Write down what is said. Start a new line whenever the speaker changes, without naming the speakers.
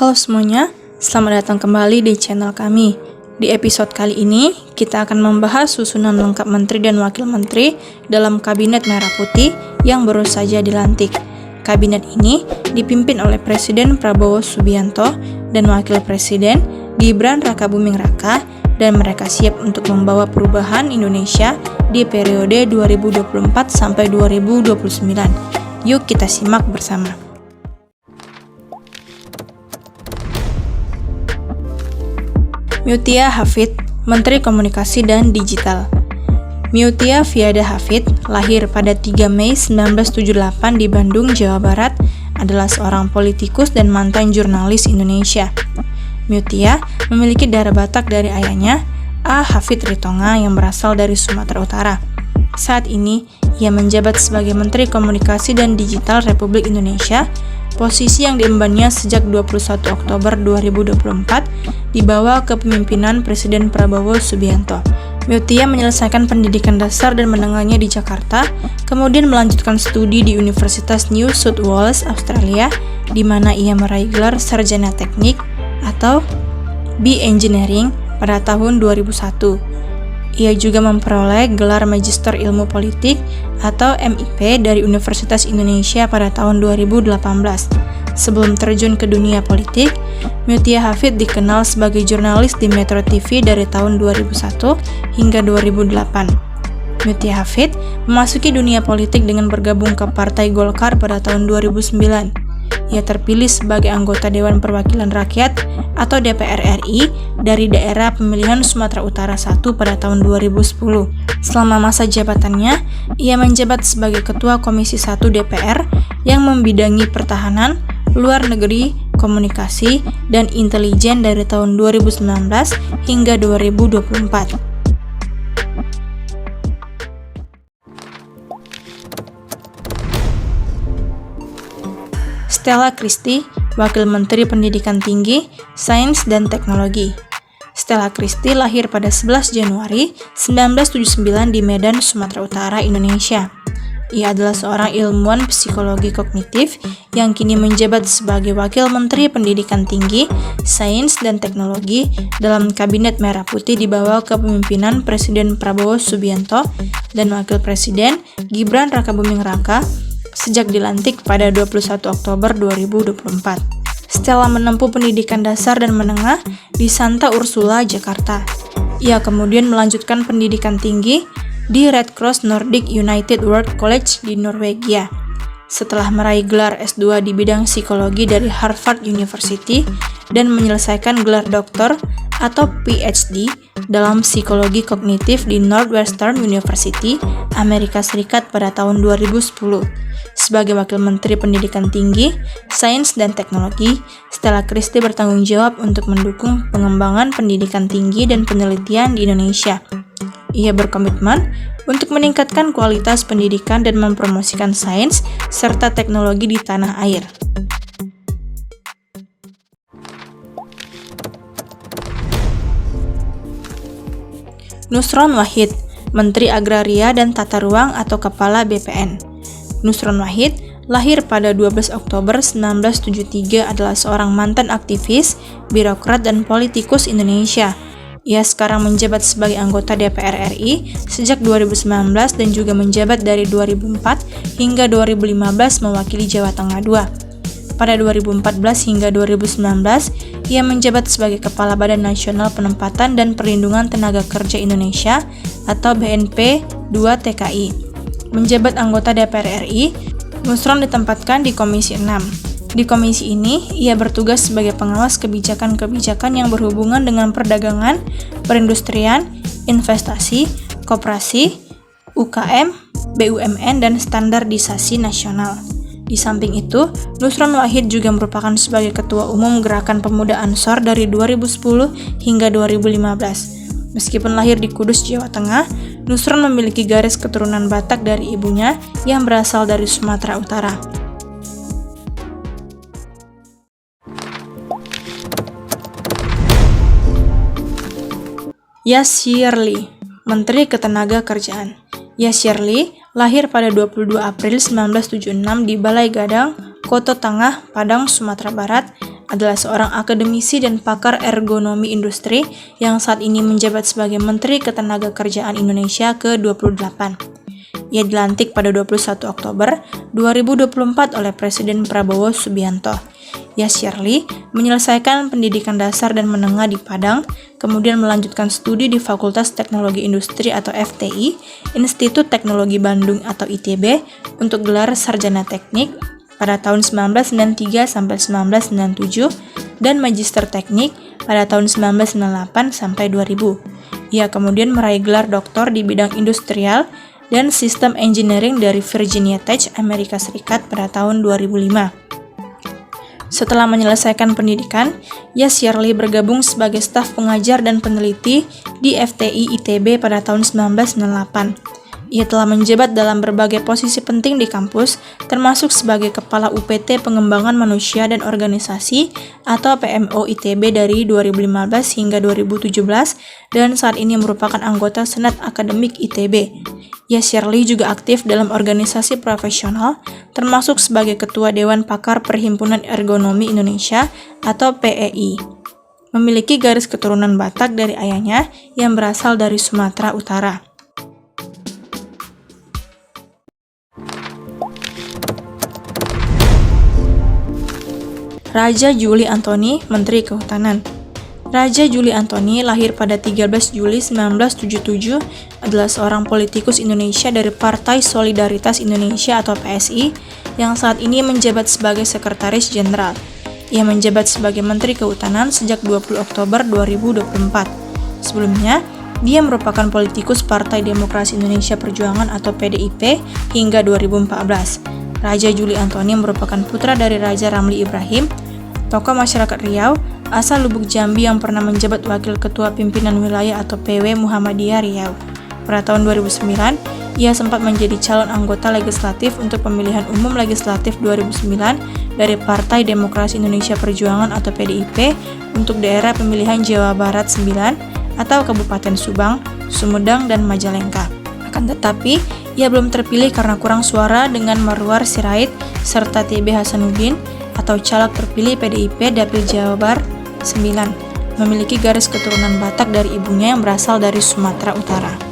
Halo semuanya, selamat datang kembali di channel kami. Di episode kali ini, kita akan membahas susunan lengkap menteri dan wakil menteri dalam Kabinet Merah Putih yang baru saja dilantik. Kabinet ini dipimpin oleh Presiden Prabowo Subianto dan Wakil Presiden Gibran Rakabuming Raka, dan mereka siap untuk membawa perubahan Indonesia di periode 2024 sampai 2029. Yuk kita simak bersama. Mutia Hafid, Menteri Komunikasi dan Digital. Mutia Viada Hafid, lahir pada 3 Mei 1978 di Bandung, Jawa Barat, adalah seorang politikus dan mantan jurnalis Indonesia. Mutia memiliki darah Batak dari ayahnya, A. Hafid Ritonga, yang berasal dari Sumatera Utara. Saat ini, ia menjabat sebagai Menteri Komunikasi dan Digital Republik Indonesia, posisi yang diembannya sejak 21 Oktober 2024 di bawah kepemimpinan Presiden Prabowo Subianto. Mutia menyelesaikan pendidikan dasar dan menengahnya di Jakarta, kemudian melanjutkan studi di Universitas New South Wales, Australia, di mana ia meraih gelar Sarjana Teknik atau B Engineering pada tahun 2001. Ia juga memperoleh gelar Magister Ilmu Politik atau MIP dari Universitas Indonesia pada tahun 2018. Sebelum terjun ke dunia politik, Mutia Hafid dikenal sebagai jurnalis di Metro TV dari tahun 2001 hingga 2008. Mutia Hafid memasuki dunia politik dengan bergabung ke Partai Golkar pada tahun 2009. Ia terpilih sebagai anggota Dewan Perwakilan Rakyat atau DPR RI dari daerah pemilihan Sumatera Utara I pada tahun 2010. Selama masa jabatannya, ia menjabat sebagai Ketua Komisi 1 DPR yang membidangi pertahanan, luar negeri, komunikasi, dan intelijen dari tahun 2019 hingga 2024. Stella Christie, Wakil Menteri Pendidikan Tinggi, Sains dan Teknologi. Stella Christie lahir pada 11 Januari 1979 di Medan, Sumatera Utara, Indonesia. Ia adalah seorang ilmuwan psikologi kognitif yang kini menjabat sebagai Wakil Menteri Pendidikan Tinggi, Sains dan Teknologi dalam Kabinet Merah Putih di bawah kepemimpinan Presiden Prabowo Subianto dan Wakil Presiden Gibran Rakabuming Raka sejak dilantik pada 21 Oktober 2024. Stella menempuh pendidikan dasar dan menengah di Santa Ursula, Jakarta. Ia kemudian melanjutkan pendidikan tinggi di Red Cross Nordic United World College di Norwegia. Setelah meraih gelar S2 di bidang psikologi dari Harvard University dan menyelesaikan gelar doktor atau PhD dalam psikologi kognitif di Northwestern University, Amerika Serikat pada tahun 2010. Sebagai Wakil Menteri Pendidikan Tinggi, Sains dan Teknologi, Stella Christie bertanggung jawab untuk mendukung pengembangan pendidikan tinggi dan penelitian di Indonesia. Ia berkomitmen untuk meningkatkan kualitas pendidikan dan mempromosikan sains serta teknologi di tanah air. Nusron Wahid, Menteri Agraria dan Tata Ruang atau Kepala BPN. Nusron Wahid lahir pada 12 Oktober 1973 adalah seorang mantan aktivis, birokrat, dan politikus Indonesia. Ia sekarang menjabat sebagai anggota DPR RI sejak 2019 dan juga menjabat dari 2004 hingga 2015 mewakili Jawa Tengah II. Pada 2014 hingga 2019, ia menjabat sebagai Kepala Badan Nasional Penempatan dan Perlindungan Tenaga Kerja Indonesia atau BNP 2 TKI. Menjabat anggota DPR RI, Nusron ditempatkan di Komisi 6. Di komisi ini, ia bertugas sebagai pengawas kebijakan-kebijakan yang berhubungan dengan perdagangan, perindustrian, investasi, koperasi, UKM, BUMN, dan standarisasi nasional. Di samping itu, Nusron Wahid juga merupakan sebagai Ketua Umum Gerakan Pemuda Ansor dari 2010 hingga 2015. Meskipun lahir di Kudus, Jawa Tengah, Nusron memiliki garis keturunan Batak dari ibunya yang berasal dari Sumatera Utara. Yasir Lee, Menteri Ketenagakerjaan. Yasir Lee lahir pada 22 April 1976 di Balai Gadang, Koto Tangah, Padang, Sumatera Barat, adalah seorang akademisi dan pakar ergonomi industri yang saat ini menjabat sebagai Menteri Ketenagakerjaan Indonesia ke-28. Ia dilantik pada 21 Oktober 2024 oleh Presiden Prabowo Subianto. Yasyarli menyelesaikan pendidikan dasar dan menengah di Padang, kemudian melanjutkan studi di Fakultas Teknologi Industri atau FTI, Institut Teknologi Bandung atau ITB untuk gelar sarjana teknik pada tahun 1993 sampai 1997 dan magister teknik pada tahun 1998 sampai 2000. Ia kemudian meraih gelar doktor di bidang industrial dan sistem engineering dari Virginia Tech, Amerika Serikat pada tahun 2005. Setelah menyelesaikan pendidikan, Yasyarli bergabung sebagai staf pengajar dan peneliti di FTI ITB pada tahun 1998. Ia telah menjabat dalam berbagai posisi penting di kampus, termasuk sebagai Kepala UPT Pengembangan Manusia dan Organisasi atau PMO ITB dari 2015 hingga 2017 dan saat ini merupakan anggota Senat Akademik ITB. Yasyarli juga aktif dalam organisasi profesional, termasuk sebagai Ketua Dewan Pakar Perhimpunan Ergonomi Indonesia atau PEI. Memiliki garis keturunan Batak dari ayahnya yang berasal dari Sumatera Utara. Raja Juli Antony, Menteri Kehutanan. Raja Juli Antony lahir pada 13 Juli 1977, adalah seorang politikus Indonesia dari Partai Solidaritas Indonesia atau PSI yang saat ini menjabat sebagai Sekretaris Jenderal. Ia menjabat sebagai Menteri Kehutanan sejak 20 Oktober 2024. Sebelumnya, dia merupakan politikus Partai Demokrasi Indonesia Perjuangan atau PDIP hingga 2014. Raja Juli Antony merupakan putra dari Raja Ramli Ibrahim, tokoh masyarakat Riau, asal Lubuk Jambi yang pernah menjabat Wakil Ketua Pimpinan Wilayah atau PW Muhammadiyah Riau. Pada tahun 2009, ia sempat menjadi calon anggota legislatif untuk pemilihan umum legislatif 2009 dari Partai Demokrasi Indonesia Perjuangan atau PDIP untuk daerah pemilihan Jawa Barat 9 atau Kabupaten Subang, Sumedang, dan Majalengka. Akan tetapi, ia belum terpilih karena kurang suara dengan Marwar Sirait serta TB Hasanuddin atau caleg terpilih PDIP Dapil Jabar 9, memiliki garis keturunan Batak dari ibunya yang berasal dari Sumatera Utara.